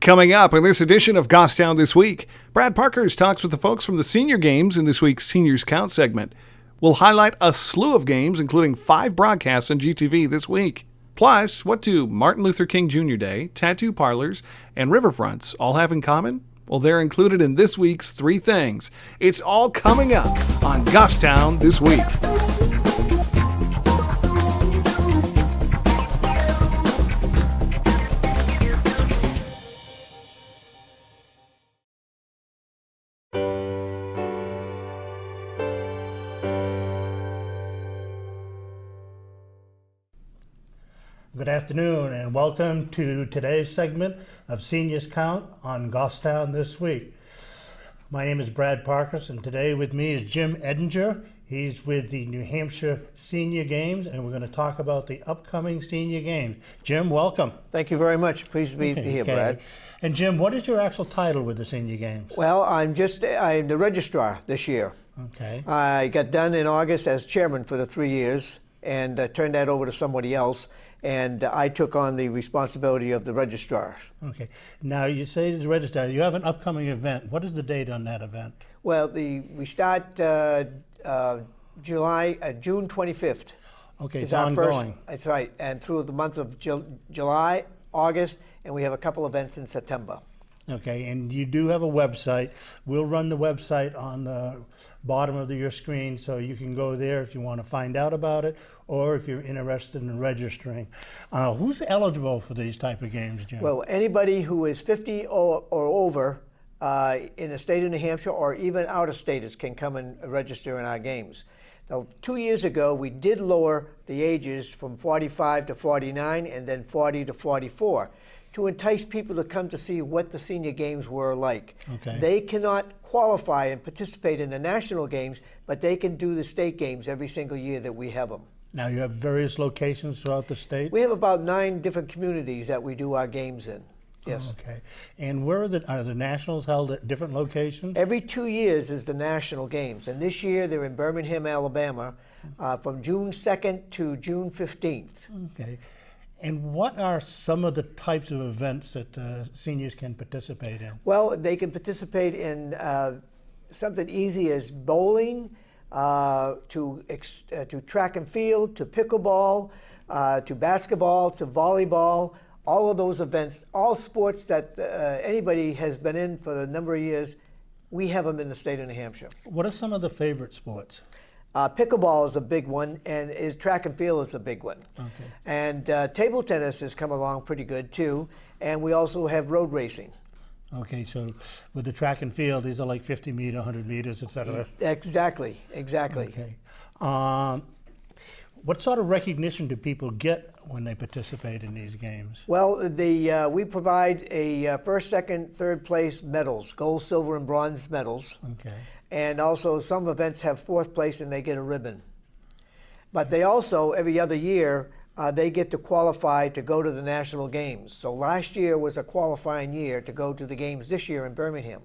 Coming up in this edition of Goffstown This Week, Brad Parkhurst talks with the folks from the senior games in this week's Seniors Count segment. We'll highlight a slew of games, including 5 broadcasts on GTV this week. Plus, what do Martin Luther King Jr. Day, tattoo parlors, and riverfronts all have in common? Well, they're included in this week's 3 things. It's all coming up on Goffstown This Week. Good afternoon and welcome to today's segment of Seniors Count on Goffstown This Week. My name is Brad Parkhurst and today with me is Jim Edinger. He's with the New Hampshire Senior Games and we're going to talk about the upcoming Senior Games. Jim, welcome. Thank you very much. Pleased to be here, Brad. And Jim, what is your actual title with the Senior Games? Well, I'm the registrar this year. Okay. I got done in August as chairman for the 3 years and turned that over to somebody else. And I took on the responsibility of the registrar. Okay. Now you say the registrar, you have an upcoming event. What is the date on that event? Well, we start June 25th. Okay, it's ongoing. That's right, and through the months of July, August, and we have a couple events in September. Okay, and you do have a website. We'll run the website on the bottom of your screen so you can go there if you want to find out about it or if you're interested in registering. Who's eligible for these type of games, Jim? Well, anybody who is 50 or over in the state of New Hampshire or even out of state can come and register in our games. Now, 2 years ago, we did lower the ages from 45 to 49 and then 40 to 44. To entice people to come to see what the senior games were like. Okay. They cannot qualify and participate in the national games, but they can do the state games every single year that we have them. Now you have various locations throughout the state? We have about 9 different communities that we do our games in. Yes. Okay. And where are the nationals held at different locations? Every 2 years is the national games, and this year they're in Birmingham, Alabama, from June 2nd to June 15th. Okay. And what are some of the types of events that seniors can participate in? Well, they can participate in something easy as bowling, to track and field, to pickleball, to basketball, to volleyball. All of those events, all sports that anybody has been in for a number of years, we have them in the state of New Hampshire. What are some of the favorite sports? Pickleball is a big one, and track and field is a big one. Okay. And table tennis has come along pretty good too, and we also have road racing. Okay, so with the track and field, these are like 50 meter, 100 meters, etc. Exactly. Okay. What sort of recognition do people get when they participate in these games? Well, we provide a first, second, third place medals, gold, silver, and bronze medals. Okay. And also some events have 4th place and they get a ribbon. But they also, every other year, they get to qualify to go to the national games. So last year was a qualifying year to go to the games this year in Birmingham.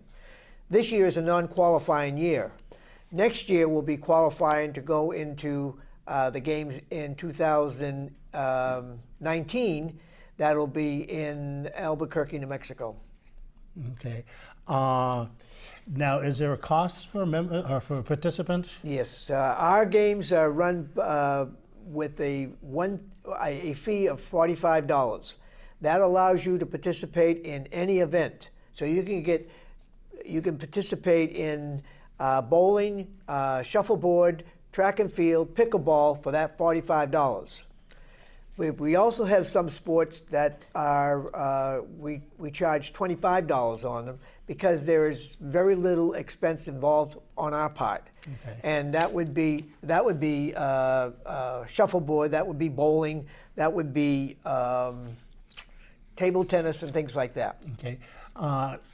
This year is a non-qualifying year. Next year we'll be qualifying to go into the games in 2019. That'll be in Albuquerque, New Mexico. Okay. Now, is there a cost for for participants? Yes, our games are run with a fee of $45. That allows you to participate in any event. So you can participate in bowling, shuffleboard, track and field, pickleball for that $45. We also have some sports that are we charge $25 on them because there is very little expense involved on our part. Okay. And that would be shuffleboard, that would be bowling, that would be table tennis and things like that. Okay.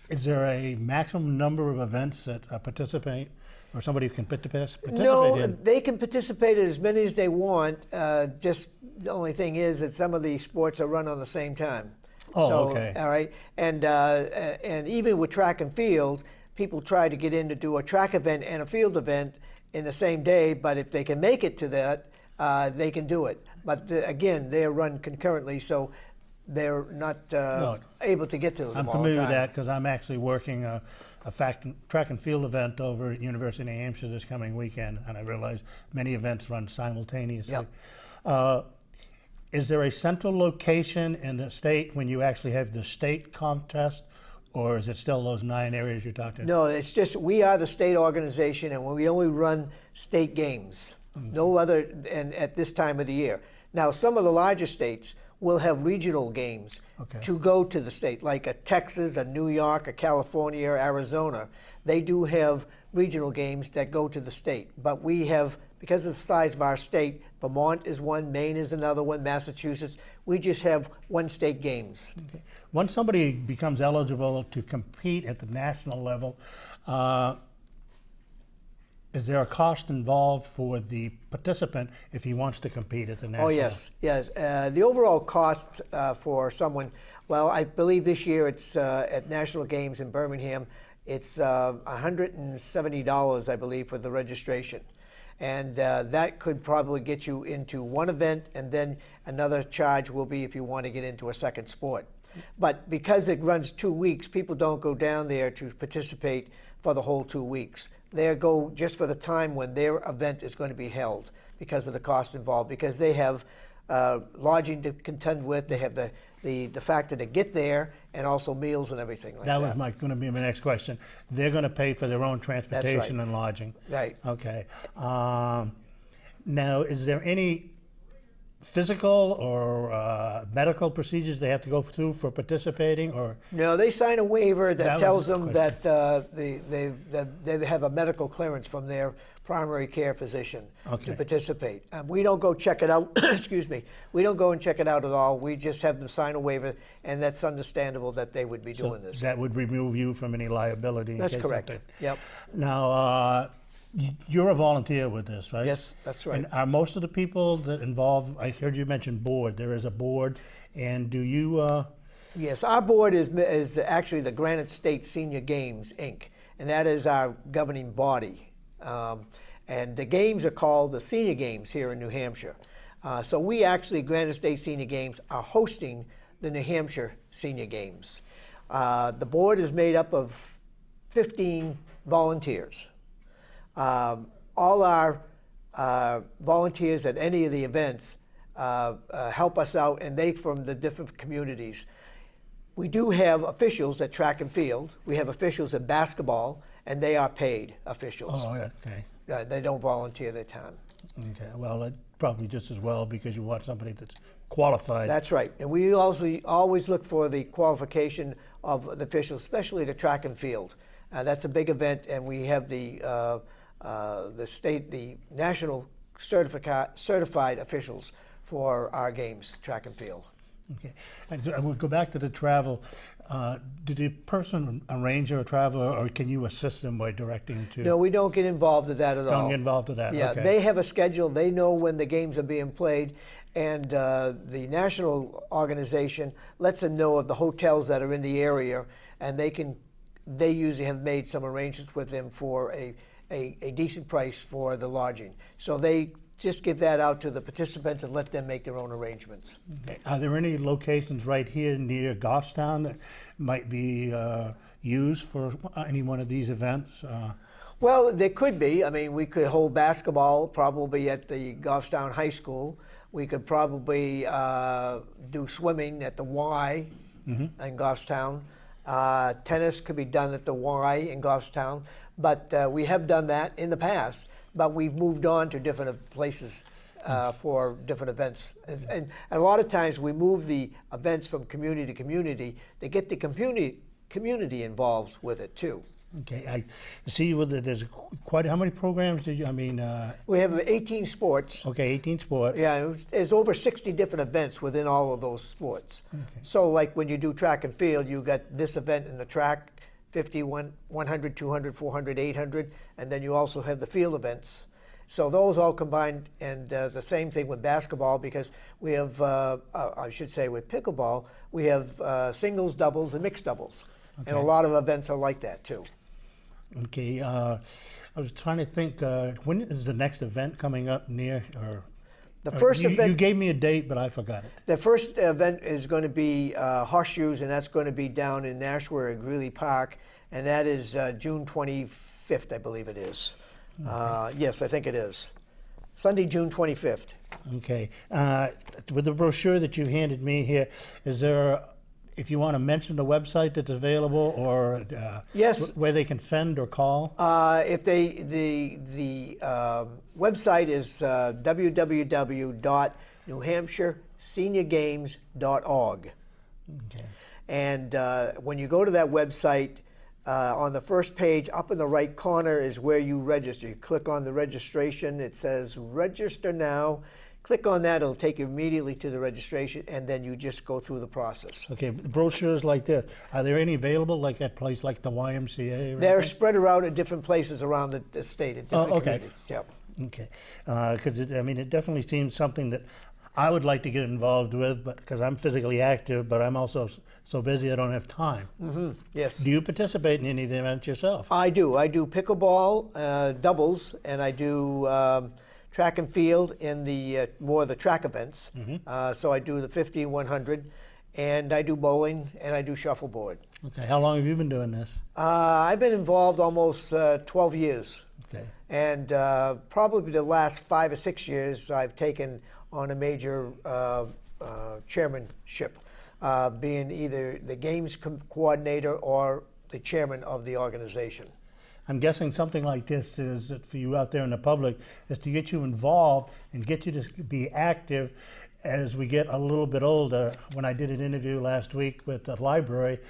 Is there a maximum number of events that participate? Or somebody who can participate in? They can participate in as many as they want. Just the only thing is that some of the sports are run on the same time. Oh, so, okay. All right, and even with track and field, people try to get in to do a track event and a field event in the same day. But if they can make it to that, they can do it. But again, they are run concurrently, so they're not No. able to get to them I'm all the familiar with time. that because I'm actually working a track and field event over at University of New Hampshire this coming weekend, and I realize many events run simultaneously. Yep. Is there a central location in the state when you actually have the state contest, or is it still those 9 areas you're talking? No, it's just we are the state organization, and we only run state games. No other, and at this time of the year. Now, some of the larger states will have regional games Okay. to go to the state, like a Texas, a New York, a California, Arizona. They do have regional games that go to the state, but we have, because of the size of our state, Vermont is one, Maine is another one, Massachusetts. We just have one state games. Okay. Once somebody becomes eligible to compete at the national level, is there a cost involved for the participant if he wants to compete at the national? Oh, yes, yes. The overall cost for someone, well, I believe this year it's at National Games in Birmingham, it's $170, I believe, for the registration. And that could probably get you into one event, and then another charge will be if you want to get into a second sport. But because it runs 2 weeks, people don't go down there to participate for the whole 2 weeks. They go just for the time when their event is going to be held because of the cost involved, because they have lodging to contend with, they have the factor to get there, and also meals and everything like that. That was going to be my next question. They're going to pay for their own transportation and lodging. Right. Okay. Now, is there any physical or medical procedures they have to go through for participating, or? No, they sign a waiver that That was tells the them that they have a medical clearance from their primary care physician Okay. to participate. We don't go check it out. Excuse me. We don't go and check it out at all. We just have them sign a waiver, and that's understandable that they would be doing this. That would remove you from any liability. in That's case correct. something- Yep. Now, you're a volunteer with this, right? Yes, that's right. And are most of the people that involved, I heard you mention board, there is a board, and do you, Yes, our board is actually the Granite State Senior Games, Inc., and that is our governing body. And the games are called the Senior Games here in New Hampshire. So we actually, Granite State Senior Games, are hosting the New Hampshire Senior Games. The board is made up of 15 volunteers. All our volunteers at any of the events help us out, and they from the different communities. We do have officials at track and field. We have officials at basketball, and they are paid officials. oh, yeah, okay. They don't volunteer their time. Okay, well, probably just as well because you want somebody that's qualified. That's right. And we also always look for the qualification of the officials, especially the track and field. That's a big event, and we have the national certified officials for our games, track and field. Okay, and so I would go back to the travel. Did the person arrange your travel, or can you assist them by directing to? No, we don't get involved with that at all. Don't get involved with that. Yeah, okay. they have a schedule. They know when the games are being played, and the national organization lets them know of the hotels that are in the area, and they usually have made some arrangements with them for a decent price for the lodging. So they just give that out to the participants and let them make their own arrangements. Okay. Are there any locations right here near Goffstown that might be used for any one of these events? Well, there could be. I mean, we could hold basketball probably at the Goffstown High School. We could probably do swimming at the Y in Goffstown. Tennis could be done at the Y in Goffstown. But we have done that in the past, but we've moved on to different places for different events. And a lot of times we move the events from community to community to get the community involved with it too. Okay, I see there's quite, how many programs did you, We have 18 sports. okay, 18 sports. Yeah, there's over 60 different events within all of those sports. Okay. So like when you do track and field, you got this event in the track, 50, 100, 200, 400, 800, and then you also have the field events. So those all combined, and the same thing with basketball, because we have, I should say with pickleball, we have singles, doubles, and mixed doubles. Okay. And a lot of events are like that too. Okay, I was trying to think, when is the next event coming up near, or The first You event, gave me a date, but I forgot it. the first event is going to be horseshoes, and that's going to be down in Nashua at Greeley Park, and that is June 25th, I believe it is. Yes, I think it is. Sunday, June 25th. Okay. With the brochure that you handed me here, is there, if you want to mention the website that's available, or Yes. where they can send or call? If the website is www.newhampshireseniorgames.org. Okay. And when you go to that website, on the first page, up in the right corner is where you register. You click on the registration. It says register now. Click on that. It'll take you immediately to the registration, and then you just go through the process. Okay, brochures like this, are there any available like at place like the YMCA? Or They're anything? spread around at different places around the state, at different okay. communities. Yep. Okay, because it definitely seems something that I would like to get involved with, but because I'm physically active, but I'm also so busy I don't have time. Yes. Do you participate in any of the events yourself? I do. I do pickleball doubles, and I do track and field in the more the track events. So I do the 50 and 100, and I do bowling, and I do shuffleboard. Okay, how long have you been doing this? I've been involved almost 12 years, Okay. and probably the last 5 or 6 years I've taken on a major chairmanship, being either the games coordinator or the chairman of the organization. I'm guessing something like this is for you out there in the public is to get you involved and get you to be active as we get a little bit older. When I did an interview last week with the library,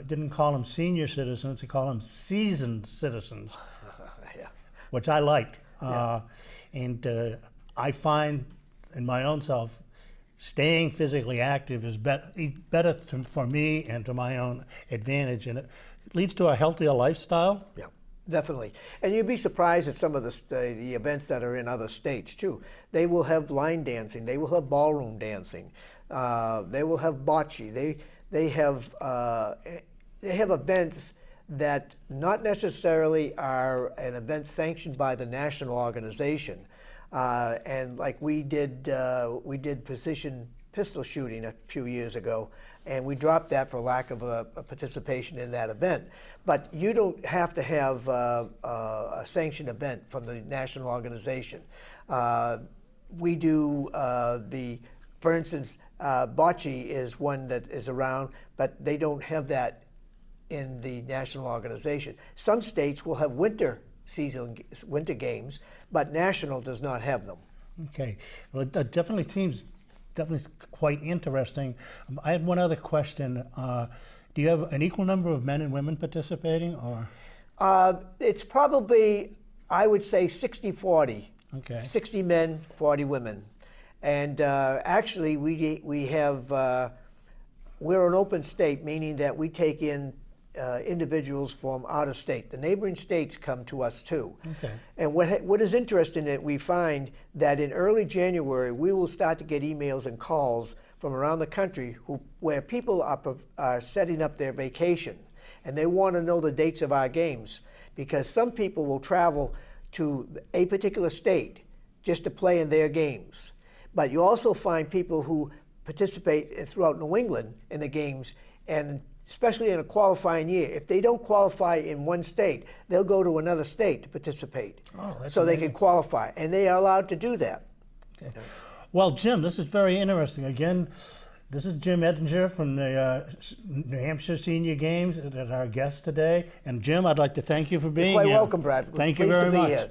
didn't call them senior citizens, they call them seasoned citizens, Yeah. which I liked. And I find in my own self, staying physically active is better for me and to my own advantage, and it leads to a healthier lifestyle. Yeah, definitely. And you'd be surprised at some of the events that are in other states too. They will have line dancing. They will have ballroom dancing. They will have bocce. They have events that not necessarily are an event sanctioned by the national organization. And like we did precision pistol shooting a few years ago, and we dropped that for lack of a participation in that event. But you don't have to have a sanctioned event from the national organization. We do for instance, bocce is one that is around, but they don't have that in the national organization. Some states will have winter games, but national does not have them. Okay, well, it definitely seems quite interesting. I had one other question. Do you have an equal number of men and women participating, or? It's probably, I would say, 60-40. Okay. 60 men, 40 women. And actually, we're an open state, meaning that we take in individuals from out of state. The neighboring states come to us too. Okay. And what is interesting that we find that in early January we will start to get emails and calls from around the country where people are setting up their vacation, and they want to know the dates of our games, because some people will travel to a particular state just to play in their games. But you also find people who participate throughout New England in the games, and especially in a qualifying year. If they don't qualify in one state, they'll go to another state to participate. Oh, that's so they amazing. can qualify, and they are allowed to do that. Okay. Well, Jim, this is very interesting. Again, this is Jim Edinger from the New Hampshire Senior Games as our guest today. And Jim, I'd like to thank you for being You're quite here. welcome, Brad. Thank you Pleased very to be much. here.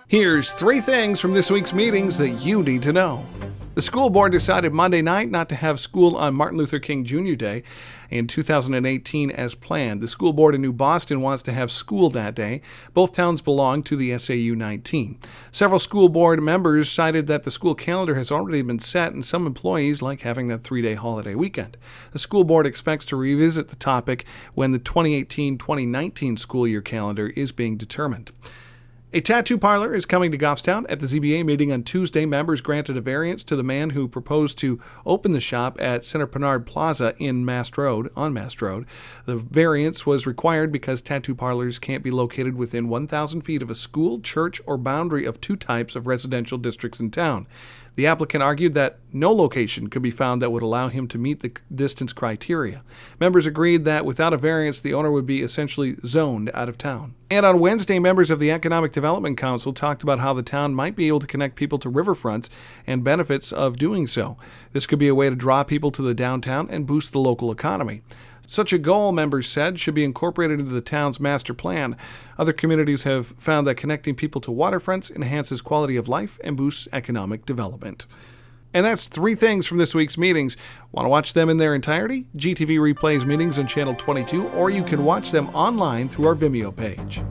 Here's 3 things from this week's meetings that you need to know. The school board decided Monday night not to have school on Martin Luther King Jr. Day in 2018 as planned. The school board in New Boston wants to have school that day. Both towns belong to the SAU 19. Several school board members cited that the school calendar has already been set and some employees like having that 3-day holiday weekend. The school board expects to revisit the topic when the 2018-2019 school year calendar is being determined. A tattoo parlor is coming to Goffstown. At the ZBA meeting on Tuesday, members granted a variance to the man who proposed to open the shop at Center Pinard Plaza on Mast Road. The variance was required because tattoo parlors can't be located within 1,000 feet of a school, church, or boundary of two types of residential districts in town. The applicant argued that no location could be found that would allow him to meet the distance criteria. Members agreed that without a variance, the owner would be essentially zoned out of town. And on Wednesday, members of the Economic Development Council talked about how the town might be able to connect people to riverfronts and benefits of doing so. This could be a way to draw people to the downtown and boost the local economy. Such a goal, members said, should be incorporated into the town's master plan. Other communities have found that connecting people to waterfronts enhances quality of life and boosts economic development. And that's 3 things from this week's meetings. Want to watch them in their entirety? GTV replays meetings on Channel 22, or you can watch them online through our Vimeo page.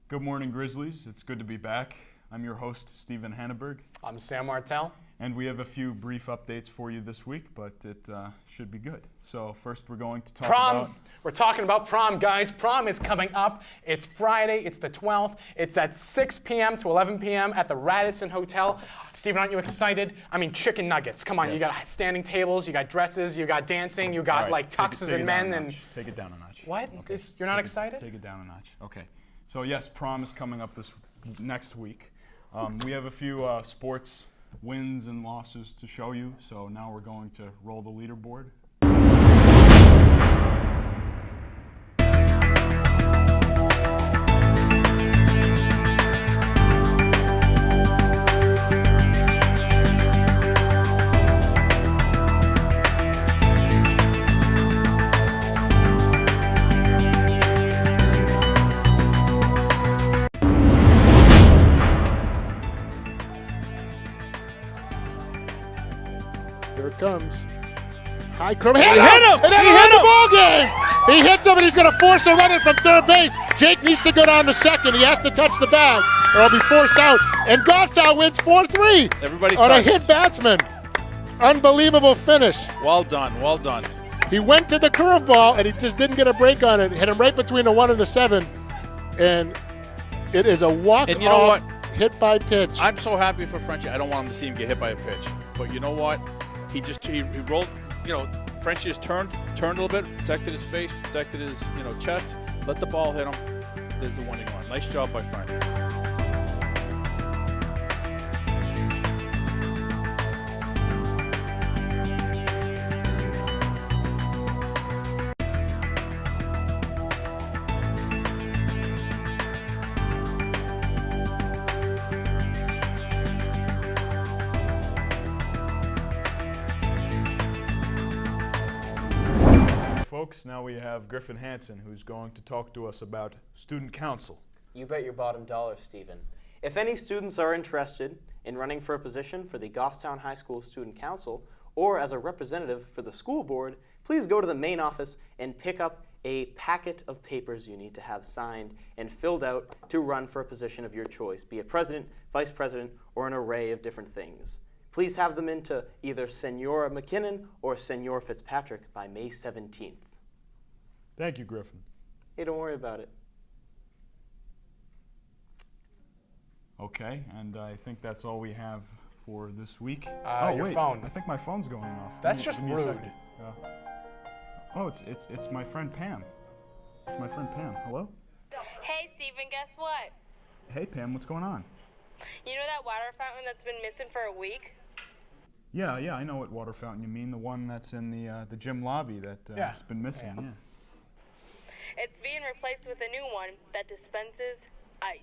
Good morning, Grizzlies. It's good to be back. I'm your host, Stephen Hanneberg, I'm Sam Martell. and we have a few brief updates for you this week, but it should be good. So first we're going to talk Prom. about... We're talking about prom, guys. Prom is coming up. It's Friday. It's the 12th. It's at 6 p.m. to 11 p.m. at the Radisson Hotel. Stephen, aren't you excited? I mean, chicken nuggets. Come on, Yes. You got standing tables, you got dresses, you got dancing, you got All right, like take tuxes it and down men a and notch. Take it down a notch. what? Okay. You're not excited? Take it down a notch. Okay. So yes, prom is coming up this next week. We have a few sports wins and losses to show you. So now we're going to roll the leaderboard. Here it comes. High curve. Hit him! And then he hit the ball game. He hits him and he's going to force a run in from third base. Jake needs to go down to second. He has to touch the bag or he'll be forced out. And Goffstown wins 4-3 Everybody on a touched. hit batsman. Unbelievable finish. Well done, well done. He went to the curveball and he just didn't get a break on it. Hit him right between the 1 and the 7. And it is a walk-off And you know what? hit by pitch. I'm so happy for Frenchie. I don't want him to see him get hit by a pitch. But you know what? He rolled, Frenchie just turned a little bit, protected his face, protected his, chest, let the ball hit him. There's the winning run. Nice job by Frank. folks. Now we have Griffin Hansen, who's going to talk to us about student council. You bet your bottom dollar, Stephen. If any students are interested in running for a position for the Goffstown High School Student Council or as a representative for the school board, please go to the main office and pick up a packet of papers you need to have signed and filled out to run for a position of your choice, be it president, vice president, or an array of different things. Please have them into either Senora McKinnon or Senor Fitzpatrick by May 17th. Thank you, Griffin. Hey, don't worry about it. Okay, and I think that's all we have for this week. Your wait, phone. I think my phone's going off. That's Give just me a rude. second. Oh, it's my friend Pam. It's my friend Pam. Hello? Hey, Steven, guess what? Hey, Pam, what's going on? You know that water fountain that's been missing for a week? Yeah, I know what water fountain you mean. The one that's in the gym lobby that Yeah. it's been missing. Yeah. Yeah. It's being replaced with a new one that dispenses ice.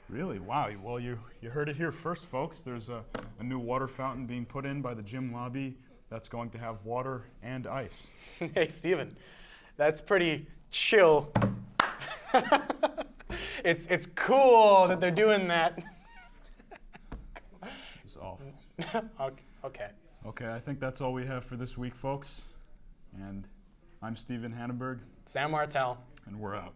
Really? Wow. Well, you heard it here first, folks. There's a new water fountain being put in by the gym lobby that's going to have water and ice. Hey, Steven, that's pretty chill. It's cool that they're doing that. It's awful. Okay. Okay, I think that's all we have for this week, folks. And I'm Steven Hanneberg, Sam Martell. and we're out.